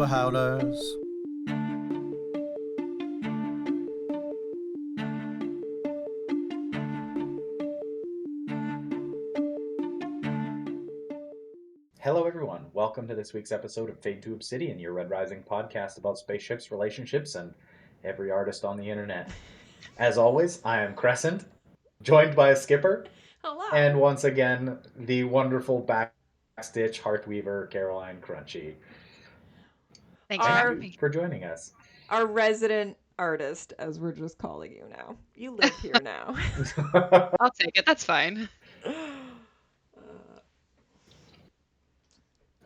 howlers. Hello, everyone. Welcome to this week's episode of Fade to Obsidian, your Red Rising podcast about spaceships, relationships, and every artist on the internet. As always, I am Crescent, joined by a skipper, Hello. and once again, the wonderful Backstitch Hearthweaver, Caroline Krunchy. Thanks for Thank having you me. for joining us. Our resident artist, as we're just calling you now. You live here now. I'll take it. That's fine.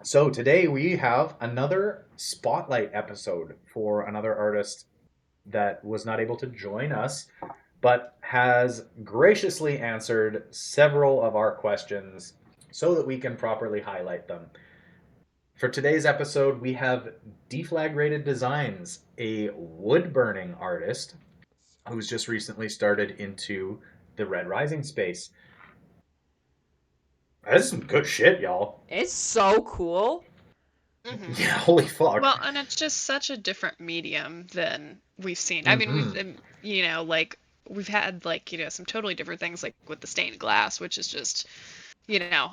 So today we have another spotlight episode for another artist that was not able to join us, but has graciously answered several of our questions so that we can properly highlight them. For today's episode, we have Deflagrated Designs, a wood-burning artist who's just recently started into the Red Rising space. That's some good shit, y'all. It's so cool. Mm-hmm. Yeah, holy fuck. Well, and it's just such a different medium than we've seen. I mean, we've had some totally different things, like with the stained glass, which is just,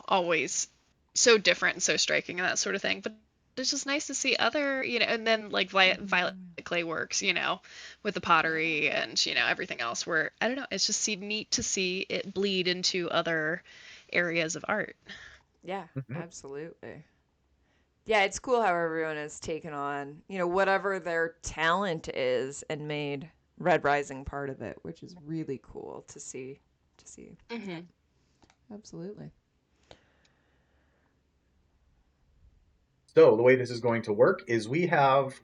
always so different and so striking and that sort of thing. But it's just nice to see other, and then like Violet Clay works, with the pottery and, everything else where, I don't know, it's just neat to see it bleed into other areas of art. Yeah, absolutely. Yeah, it's cool how everyone has taken on, whatever their talent is and made Red Rising part of it, which is really cool to see. Mm-hmm. Absolutely. So the way this is going to work is we have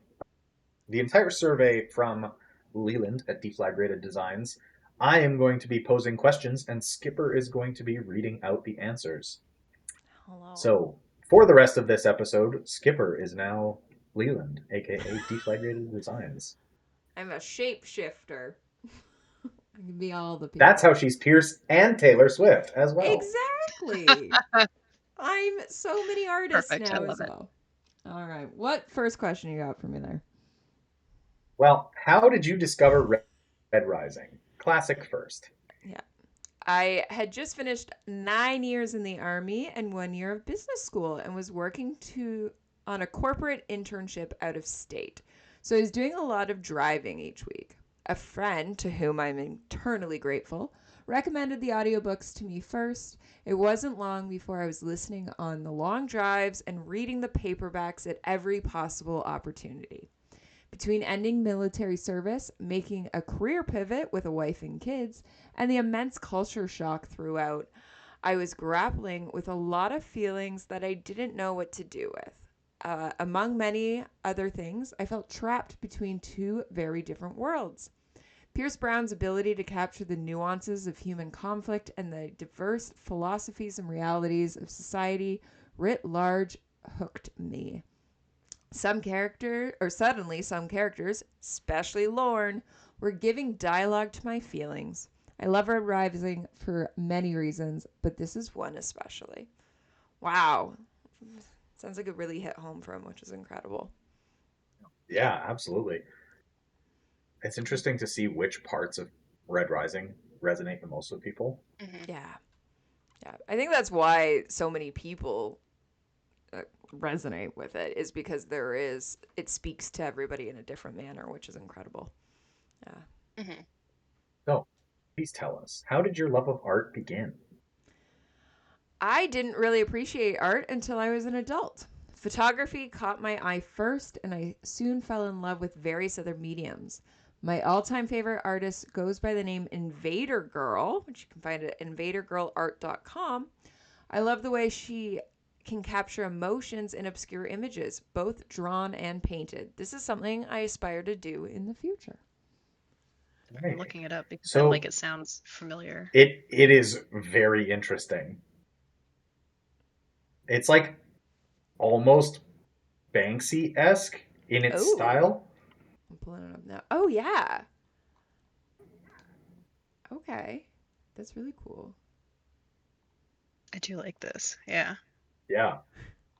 the entire survey from Leland at Deflagrated Designs. I am going to be posing questions, and Skipper is going to be reading out the answers. Hello. So, for the rest of this episode, Skipper is now Leland, aka Deflagrated Designs. I'm a shapeshifter. I can be all the people. That's how she's Pierce and Taylor Swift as well. Exactly. I'm so many artists Perfect. now I love as it. well. All right. What first question you got for me there? Well, how did you discover Red Rising? Classic first. Yeah. I had just finished 9 years in the Army and 1 year of business school and was working on a corporate internship out of state. So I was doing a lot of driving each week. A friend, to whom I'm eternally grateful, recommended the audiobooks to me first. It wasn't long before I was listening on the long drives and reading the paperbacks at every possible opportunity. Between ending military service, making a career pivot with a wife and kids, and the immense culture shock throughout, I was grappling with a lot of feelings that I didn't know what to do with. Among many other things, I felt trapped between two very different worlds. Pierce Brown's ability to capture the nuances of human conflict and the diverse philosophies and realities of society writ large hooked me. Suddenly some characters, especially Lorne, were giving dialogue to my feelings. I love Red Rising for many reasons, but this is one especially. Wow. Sounds like it really hit home for him, which is incredible. Yeah, absolutely. It's interesting to see which parts of Red Rising resonate the most with people. Mm-hmm. Yeah. I think that's why so many people resonate with it, is because it speaks to everybody in a different manner, which is incredible. Yeah. Mm-hmm. So, please tell us, how did your love of art begin? I didn't really appreciate art until I was an adult. Photography caught my eye first, and I soon fell in love with various other mediums. My all-time favorite artist goes by the name Invader Girl, which you can find at invadergirlart.com. I love the way she can capture emotions in obscure images, both drawn and painted. This is something I aspire to do in the future. I'm looking it up because So, it sounds familiar. It is very interesting. It's like almost Banksy-esque in its style. I'm pulling it up now. Oh, yeah. Okay. That's really cool. I do like this. Yeah. Yeah.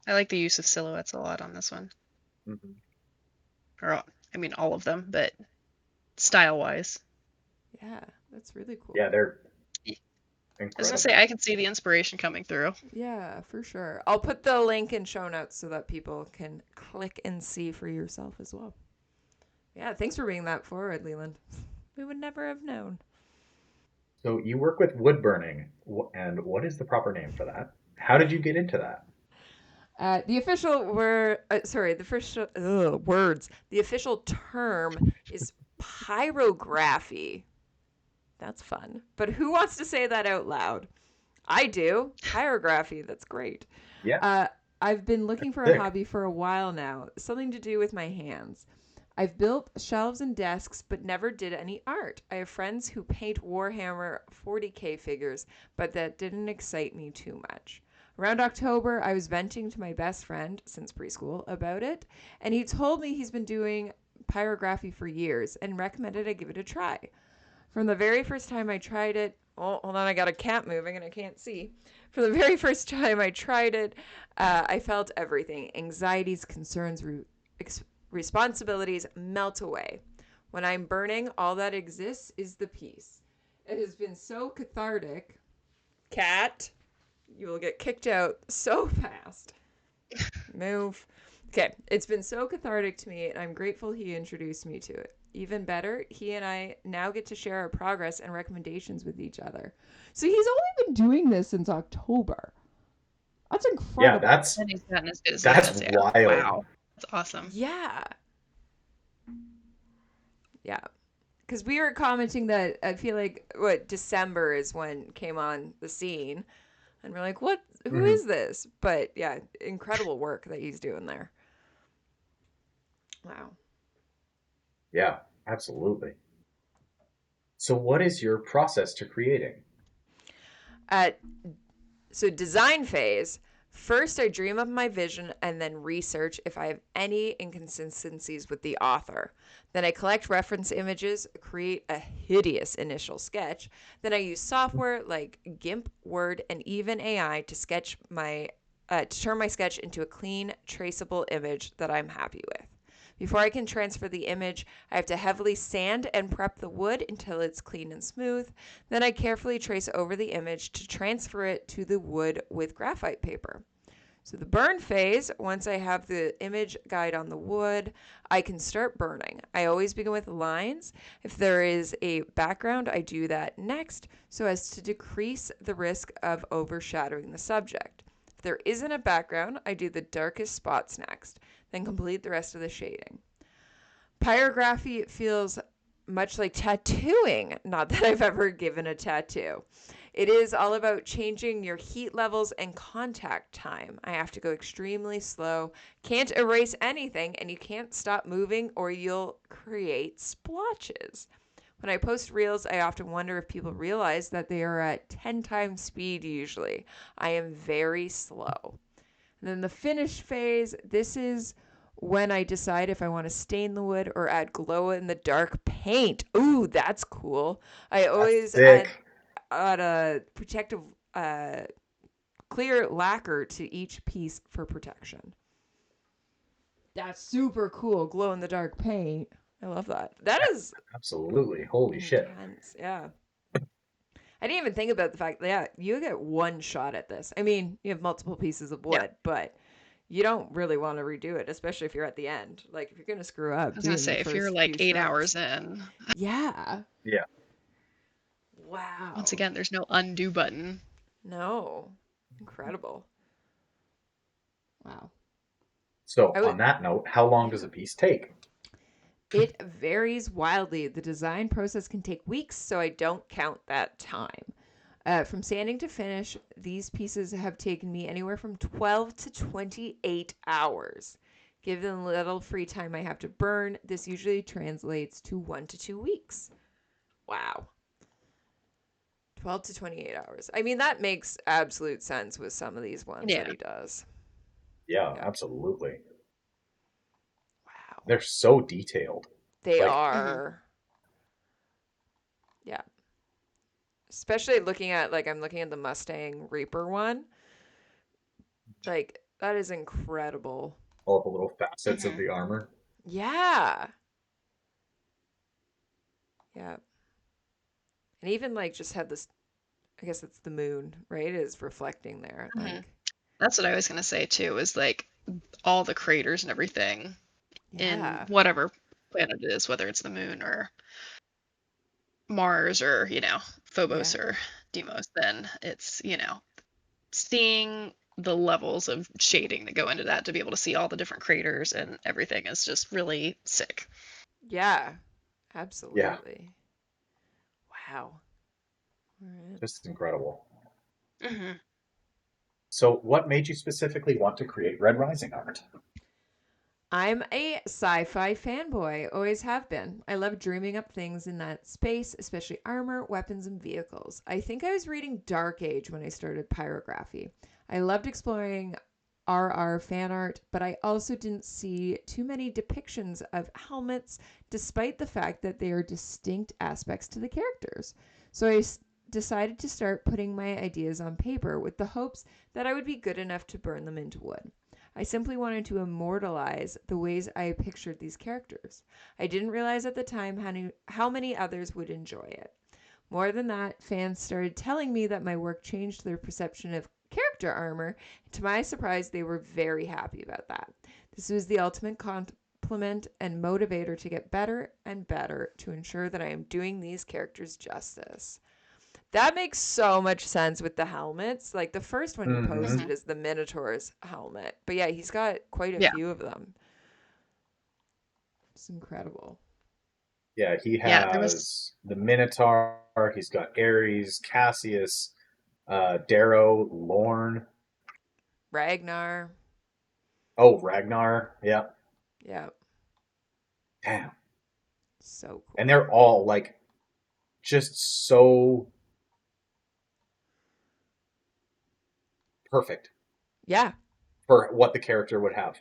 I like the use of silhouettes a lot on this one. Mm-hmm. or I mean all of them, but style-wise. Yeah, that's really cool. Yeah, they're I was gonna say incredible. I can see the inspiration coming through. Yeah, for sure. I'll put the link in show notes so that people can click and see for yourself as well. Yeah, thanks for bringing that forward, Leland. We would never have known. So you work with wood burning, and what is the proper name for that? How did you get into that? The official word, sorry, the official words. The official term is pyrography. That's fun. But who wants to say that out loud? I do. Pyrography. That's great. Yeah, Uh, I've been looking for a sick. hobby for a while now, something to do with my hands. I've built shelves and desks, but never did any art. I have friends who paint Warhammer 40K figures, but that didn't excite me too much. Around October, I was venting to my best friend since preschool about it, and he told me he's been doing pyrography for years and recommended I give it a try. From the very first time I tried it, oh, hold on, I got a cat moving and I can't see. From the very first time I tried it, I felt everything anxieties, concerns, responsibilities melt away. When I'm burning, all that exists is the peace. It has been so cathartic. Cat, you will get kicked out so fast. Move. Okay, it's been so cathartic to me, and I'm grateful he introduced me to it. Even better, he and I now get to share our progress and recommendations with each other. So he's only been doing this since October. That's Yeah, incredible. And he's gotten as good as he that's has, yeah. wild. Wow. That's awesome. Yeah. Yeah. Because we were commenting that I feel like December is when came on the scene, and we're like, what? Who Hmm. is this? But yeah, incredible work that he's doing there. Wow. Yeah, absolutely. So what is your process to creating? At So design phase, first I dream up my vision and then research if I have any inconsistencies with the author. Then I collect reference images, create a hideous initial sketch. Then I use software like GIMP, Word, and even AI to turn my sketch into a clean, traceable image that I'm happy with. Before I can transfer the image, I have to heavily sand and prep the wood until it's clean and smooth. Then I carefully trace over the image to transfer it to the wood with graphite paper. So the burn phase, once I have the image guide on the wood, I can start burning. I always begin with lines. If there is a background, I do that next so as to decrease the risk of overshadowing the subject. If there isn't a background, I do the darkest spots next, then complete the rest of the shading. Pyrography feels much like tattooing. Not that I've ever given a tattoo. It is all about changing your heat levels and contact time. I have to go extremely slow, can't erase anything, and you can't stop moving or you'll create splotches. When I post reels, I often wonder if people realize that they are at 10 times speed usually. I am very slow. And then the finish phase, this is when I decide if I want to stain the wood or add glow in the dark paint. Ooh, that's cool. I That's always sick. add a protective clear lacquer to each piece for protection. That's super cool. Glow in the dark paint. I love that. That Yeah, is absolutely. Holy shit. intense. Yeah. I didn't even think about the fact that yeah, you get one shot at this. I mean, you have multiple pieces of Yeah. wood, but you don't really want to redo it, especially if you're at the end. Like if you're gonna screw up, I was do gonna it in the say if you're first like few 8 hours strokes. in, Yeah. Yeah. once Wow. again, there's no undo button. No. Incredible. Wow. So I would. on that note, how long does Yeah. a piece take? It varies wildly. The design process can take weeks, so I don't count that time. From sanding to finish, these pieces have taken me anywhere from 12 to 28 hours. Given the little free time I have to burn, this usually translates to 1 to 2 weeks. Wow. 12 to 28 hours. I mean, that makes absolute sense with some of these ones that Yeah. he does. Yeah, Yeah. absolutely. Wow. They're so detailed. They Like, Hmm. are. Yeah. Especially looking at, like, I'm looking at the Mustang Reaper one. Like, that is incredible. all the little facets of Hmm. the armor. Yeah. Yeah. And even like just had this, I guess it's the moon, right? Is reflecting there. Hmm. Like, That's what I was gonna say too, is like all the craters and everything in yeah. whatever planet it is, whether it's the moon or Mars or, Phobos Yeah. or Deimos, then it's, seeing the levels of shading that go into that to be able to see all the different craters and everything is just really sick. Yeah. Yeah, Absolutely. Wow. All right. just incredible. Hmm. So, what made you specifically want to create Red Rising art? I'm a sci fi fanboy, always have been. I love dreaming up things in that space, especially armor, weapons, and vehicles. I think I was reading Dark Age when I started pyrography. I loved exploring RR fan art, but I also didn't see too many depictions of helmets, despite the fact that they are distinct aspects to the characters. So decided to start putting my ideas on paper with the hopes that I would be good enough to burn them into wood. I simply wanted to immortalize the ways I pictured these characters. I didn't realize at the time how many others would enjoy it. More than that, fans started telling me that my work changed their perception of character armor. To my surprise, they were very happy about that. This was the ultimate compliment and motivator to get better and better to ensure that I am doing these characters justice. That makes so much sense with the helmets. Like the first one you Hmm. posted is the Minotaur's helmet. But yeah, he's got quite a Yeah. few of them. It's incredible. Yeah, he Yeah, there was has the Minotaur. He's got Ares, Cassius, Darrow, Lorne. Ragnar. Oh, Ragnar. Yeah, Yeah, damn. so And cool. they're all like just so perfect Yeah. for what the character would have.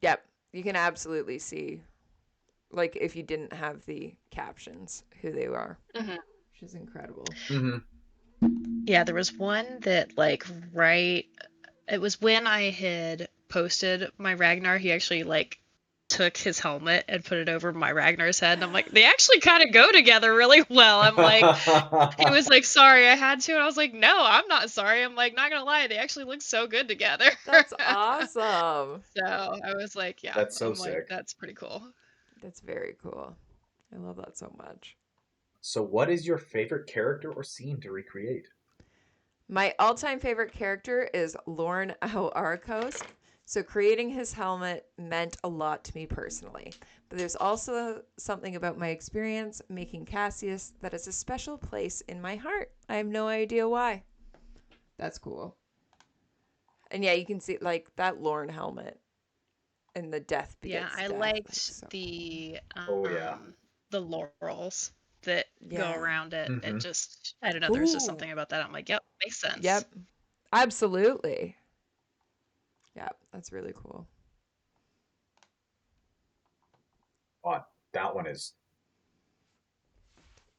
Yep. You can absolutely see, like, if you didn't have the captions, who they are, Mhm. which is incredible. Hmm. Yeah, there was one that like right it was when I had posted my Ragnar, he actually like took his helmet and put it over my Ragnar's head and I'm like, they actually kind of go together really well. I'm like, he was like, sorry, I had to. And I was like, no, I'm not sorry. I'm like, not gonna lie, they actually look so good together. That's awesome. So I was like, yeah, That's so I'm like, sick. that's pretty cool. That's very cool. I love that so much. So, what is your favorite character or scene to recreate? My all time favorite character is Lorne Arcos. So creating his helmet meant a lot to me personally. But there's also something about my experience making Cassius that has a special place in my heart. I have no idea why. That's cool. And yeah, you can see like that Lorne helmet and the death Yeah, begets I death. Like liked so cool. Oh yeah. the laurels that go Yeah. around it. It Hmm. just I don't know, there's just Ooh. something about that. I'm like, yep, makes sense. Yep. Absolutely. Yeah, that's really cool. Oh, that one is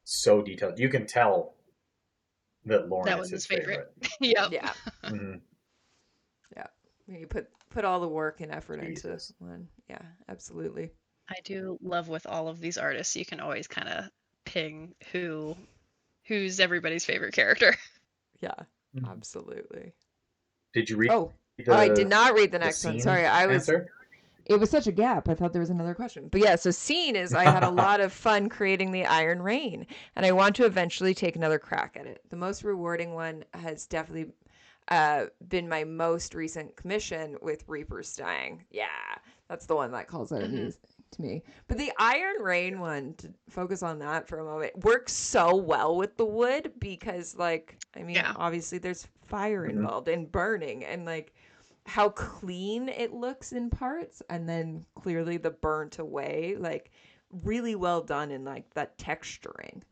so detailed. You can tell that Lauren That is was his his favorite. favorite. Yep. Yeah. Hmm. Yeah. You put all the work and effort into Jesus. one. Yeah, absolutely. I do love with all of these artists, you can always kind of ping who's everybody's favorite character. Yeah, Mhm. absolutely. Did you read Oh, I did the not read the the next one. scene Sorry, I was. answer? It was such a gap. I thought there was another question. But yeah, so scene is I had a lot of fun creating the Iron Rain, and I want to eventually take another crack at it. The most rewarding one has definitely been my most recent commission with Reaper's Dying. Yeah, that's the one that calls out Hmm. music to me. But the Iron Rain one, to focus on that for a moment, works so well with the wood because, like, I mean, Yeah. obviously there's fire Mhm. involved and burning, and like how clean it looks in parts, and then clearly the burnt away, like really well done in like that texturing,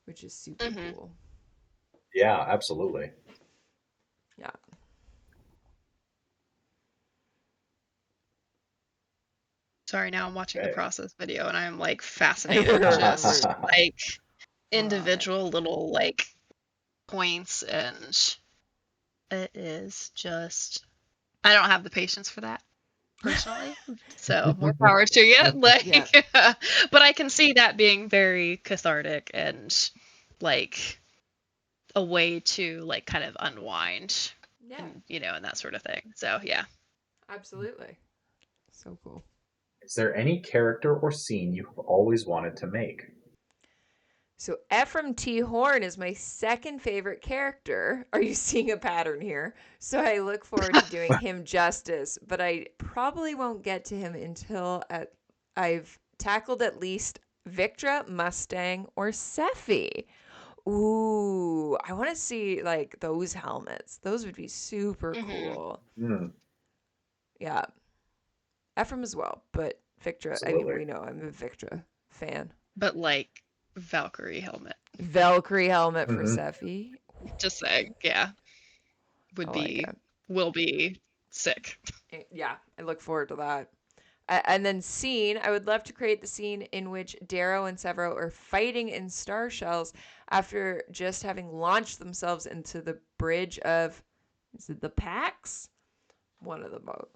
which is super Hmm. cool. Yeah, absolutely. Yeah. Sorry, now I'm watching the Okay. process video and I'm like fascinated just We're like we're on it. individual little like points and it is just I don't have the patience for that. personally. So more power to you. Like, Yeah. but I can see that being very cathartic and like a way to like kind of unwind Yeah, and and that sort of thing. So yeah. absolutely. So cool. Is there any character or scene you have always wanted to make? So Ephraim T. Horn is my second favorite character. Are you seeing a pattern here? So I look forward to doing him justice, but I probably won't get to him until I've tackled at least Victra, Mustang, or Sephi. Ooh, I want to see like those helmets. Those would be super Mm-hmm. cool. Hmm, Yeah. Ephraim as well, but Victra, I mean, absolutely. we know I'm a Victra fan. But like Valkyrie helmet. Valkyrie helmet for Hmm. Sephi. Just saying, yeah. I Would like be it. will be sick. Yeah, I look forward to that. And then scene, I would love to create the scene in which Darrow and Severo are fighting in star shells after just having launched themselves into the bridge of, is it the Pax? One of the both.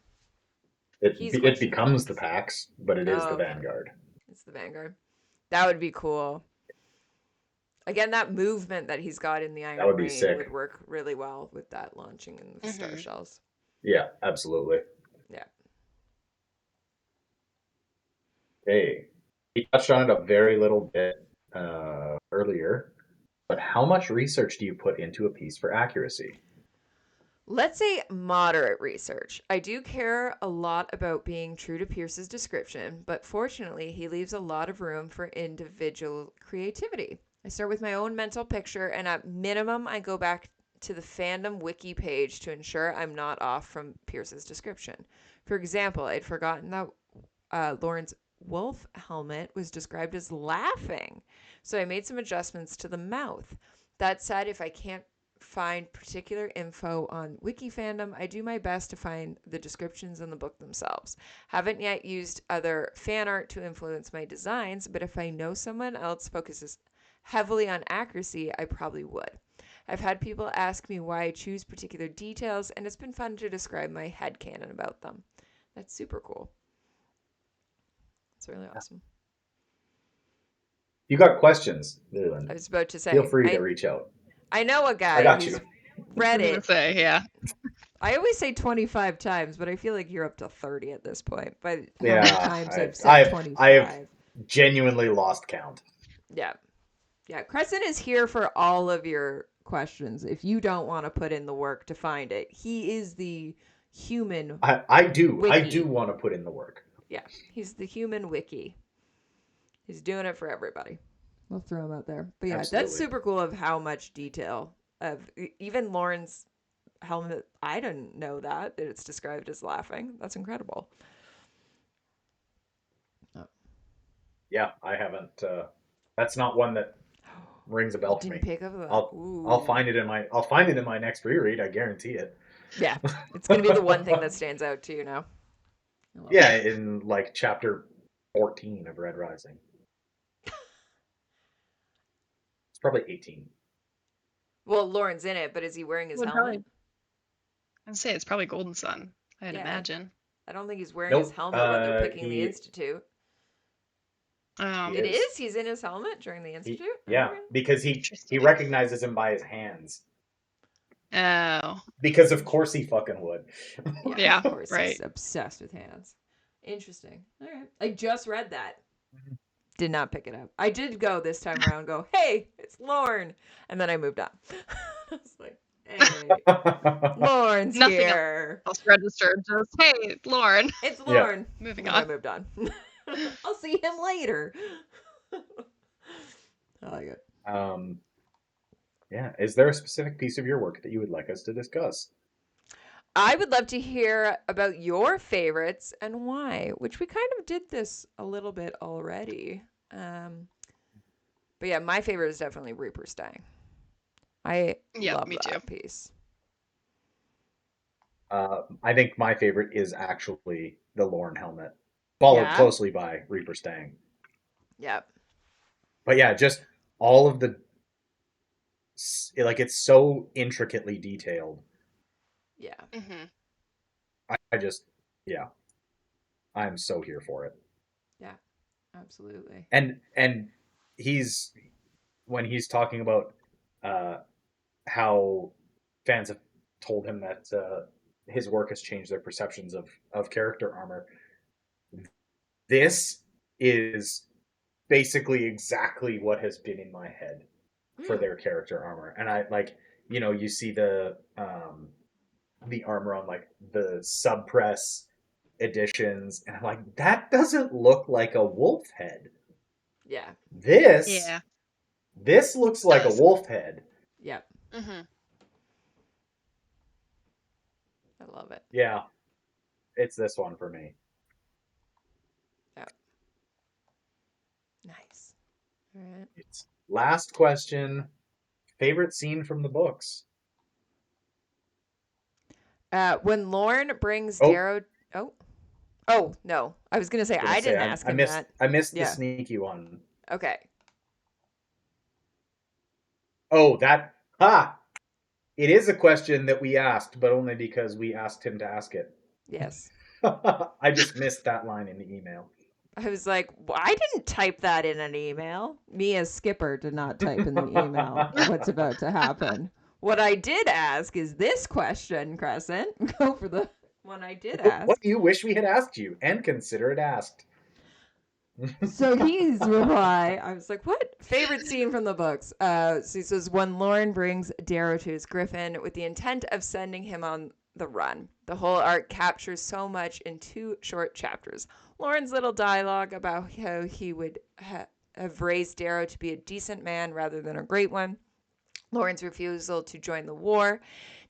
He's It questioning becomes the Pax. Pax, but it is Oh, the okay. Vanguard. It's the Vanguard. That would be cool. Again, that movement that he's got in the That Iron would be Rain would sick. work really well with that launching in the star Mm-hmm. shells. Yeah, absolutely. Yeah. Hey, we touched on it a very little bit earlier, but how much research do you put into a piece for accuracy? Let's say moderate research. I do care a lot about being true to Pierce's description, but fortunately, he leaves a lot of room for individual creativity. I start with my own mental picture, and at minimum, I go back to the fandom wiki page to ensure I'm not off from Pierce's description. For example, I'd forgotten that Lauren's wolf helmet was described as laughing, so I made some adjustments to the mouth. That said, if I can't find particular info on wiki fandom, I do my best to find the descriptions in the book themselves. Haven't yet used other fan art to influence my designs, but if I know someone else focuses heavily on accuracy, I probably would. I've had people ask me why I choose particular details, and it's been fun to describe my headcanon about them. That's super cool. It's really awesome. You got questions, I Leland? was about to Feel say, free to reach out. I know a I guy got you. who's read I was gonna it. say, yeah. I always say 25 times, but I feel like you're up to 30 at this point by how many Yeah, times I've said I've 25. genuinely lost count. Yeah. Yeah. Crescent is here for all of your questions. If you don't want to put in the work to find it, he is the human I do wiki. want to put in the work. Yeah. He's the human wiki. He's doing it for everybody. We'll throw him out there. But yeah, that's Absolutely. super cool of how much detail of even Lauren's helmet. I didn't know that it's described as laughing. That's incredible. Oh. Yeah, I haven't. That's not one that rings a You bell for didn't me. pick up that. I'll Ooh. find it in my next reread. I guarantee it. Yeah, it's gonna be the one thing that stands out to you now. I love Yeah, it. in like chapter 14 of Red Rising. It's probably 18. Well, Lauren's in it, but is he wearing his Would helmet? probably I'd say it's probably Golden Sun, I'd Yeah, imagine. I don't think he's wearing his Nope. helmet when they're picking the He institute. Oh, he It is. is. He's in his helmet during the institute. Yeah, Okay. because he interesting. recognizes him by his hands. Oh, Because of course he fucking would. Yeah, yeah, of course. He's right. obsessed with hands. Interesting. All right. I just read that. Did not pick it up. I did go this time around. Go, hey, it's Lauren, and then I moved on. I was like, hey, Lauren's Nothing here. else registered. Just hey, Lauren. It's Yeah. Lauren. Moving And then I on. moved on. I'll see him later. I like it. Um, yeah. Is there a specific piece of your work that you would like us to discuss? I would love to hear about your favorites and why, which we kind of did this a little bit already. But yeah, my favorite is definitely Reaper's Dying. I Yeah, love me too. that piece. I think my favorite is actually the Lorne helmet, followed Yeah. closely by Reaper Stang. Yep. But yeah, just all of the like it's so intricately detailed. Yeah. Hmm. I just yeah. I'm so here for it. Yeah, absolutely. And he's when he's talking about how fans have told him that his work has changed their perceptions of character armor. This is basically exactly what has been in my head for their character armor. And I like, you see the armor on like the subpress editions, and I'm like, that doesn't look like a wolf head. Yeah. This Yeah. this looks It like a does. wolf head. Yep. Mm-hmm. I love it. Yeah, it's this one for me. Yep. Nice. All right. It's last question. Favorite scene from the books? When Lorne brings Oh, Darrow. Oh no! I was gonna say gonna I say didn't ask I him missed that. I missed the Yeah. sneaky one. Okay. Oh, that it is a question that we asked, but only because we asked him to ask it. Yes. I just missed that line in the email. I was like, I didn't type that in an email. Me as Skipper did not type in the email what's about to happen. What I did ask is this question, Crescent. Go for the one I did What ask. do you wish we had asked you, and consider it asked? So he's reply, I was like, what? Favorite scene from the books? So he says, when Lorne brings Darrow to his griffin with the intent of sending him on the run. The whole arc captures so much in 2 short chapters. Lorne's little dialogue about how he would have raised Darrow to be a decent man rather than a great one. Lorne's refusal to join the war.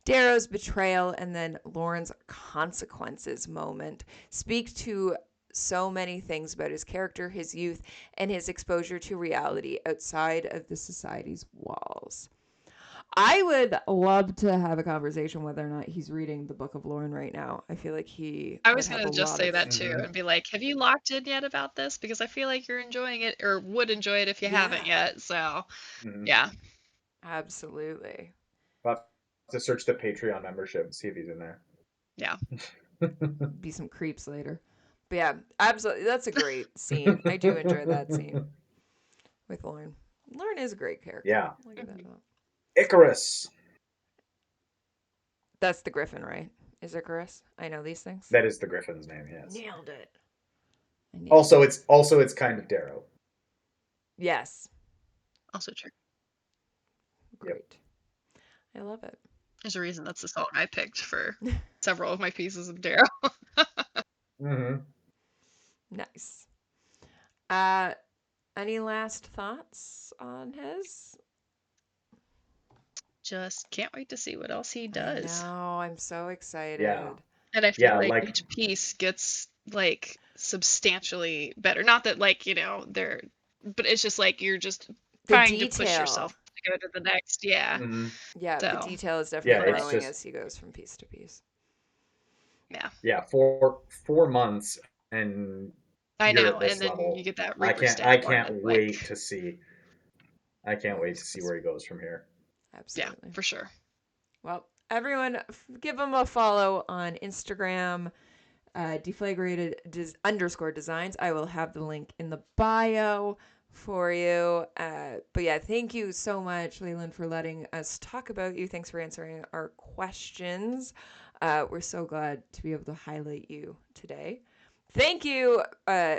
Darrow's betrayal, and then Lorne's consequences moment speak to so many things about his character, his youth, and his exposure to reality outside of the society's walls. I would love to have a conversation whether or not he's reading the Book of Lorne right now. I feel like he I would was have gonna a just lot say of. that too and be like, have you locked in yet about this? Because I feel like you're enjoying it or would enjoy it if you haven't yet. So yeah. Absolutely. But to search the Patreon membership, see if he's in there. Yeah. Be some creeps later. But yeah, absolutely. That's a great scene. I do enjoy that scene with Lorne. Lorne is a great character. Yeah. I'll give that up. Icarus. That's the Griffin, right? Is Icarus? I know these things. That is the Griffin's name, yes. Nailed it. Also, it's kind of Darrow. Yes. Also true. Great. I love it. There's a reason that's the song I picked for several of my pieces of Darrow. Nice. Any last thoughts on his? Just can't wait to see what else he does. No, I'm so excited. Yeah. And I feel like each piece gets like substantially better. Not that like, they're but it's just like you're just trying to push yourself to go to the next. Yeah. Yeah, So, the detail is definitely it's growing just, as he goes from piece to piece. Yeah. Yeah, 4 months and I you're know, at this and then level. you get that I Reaper can't stat wait to see. I can't wait to see where he goes from here. Absolutely. Yeah, for sure. Well, everyone, give him a follow on Instagram, Deflagrated _ Designs. I will have the link in the bio for you. But yeah, thank you so much, Leland, for letting us talk about you. Thanks for answering our questions. We're so glad to be able to highlight you today. Thank you,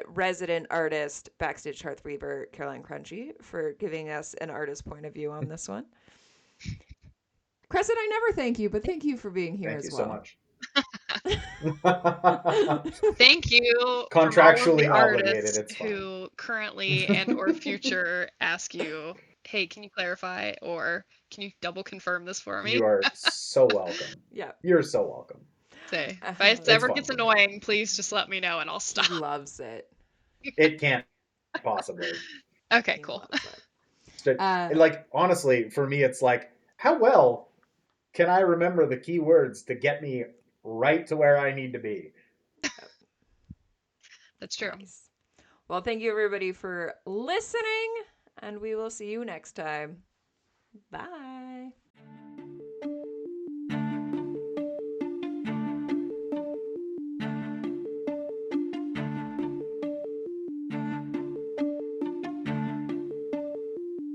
resident artist, Backstitch Hearthweaver, Caroline Krunchy, for giving us an artist point of view on this one. Crescent, I never thank you, but thank you for being here as well. Thank you so much. Thank you Contractually from all of the obligated, artists it's fine. who currently and or future ask you, hey, can you clarify or can you double confirm this for me? You are so welcome. Yeah. You're so welcome. Say, if it ever gets annoying, please just let me know and I'll stop. He loves it. It can't possibly. Okay, cool. Like, honestly, for me, it's like, how well can I remember the key words to get me right to where I need to be? That's true. Nice. Well, thank you, everybody, for listening, and we will see you next time. Bye.